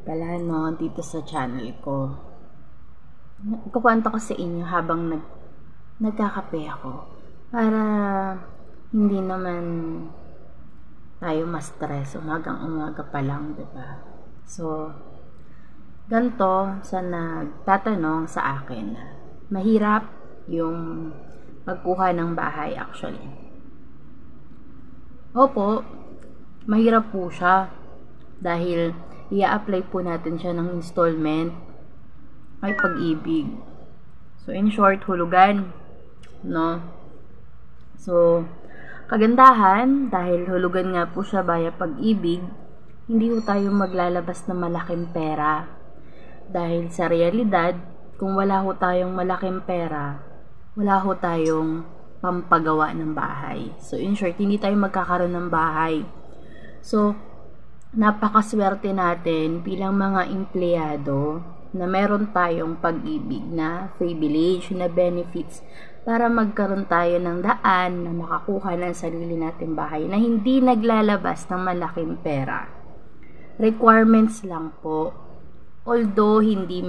pala, no, dito sa channel ko. Ikukwento ko sa inyo habang nagkakape ako. Para hindi naman tayo ma-stress. Umagang-umaga pa lang, diba? So, ganito sa nagtatanong sa akin. Mahirap yung pagkuha ng bahay actually. Opo, mahirap po siya. Dahil i-apply po natin siya ng installment ay Pag-ibig. So, in short, hulugan. No? So, kagandahan, dahil hulugan nga po siya via Pag-ibig, hindi po tayo maglalabas ng malaking pera. Dahil sa realidad, kung wala ho tayong malaking pera, wala ho tayong pampagawa ng bahay. So, in short, hindi tayo magkakaroon ng bahay. So, napakaswerte natin bilang mga empleyado na meron tayong Pag-ibig na privilege, na benefits para magkaroon tayo ng daan na makakuha ng sarili nating bahay na hindi naglalabas ng malaking pera. Requirements lang po. Although hindi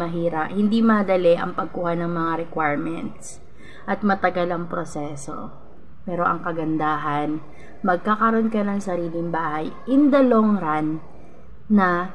madali ang pagkuha ng mga requirements at matagal ang proseso. Pero ang kagandahan, magkakaroon ka ng sariling bahay in the long run na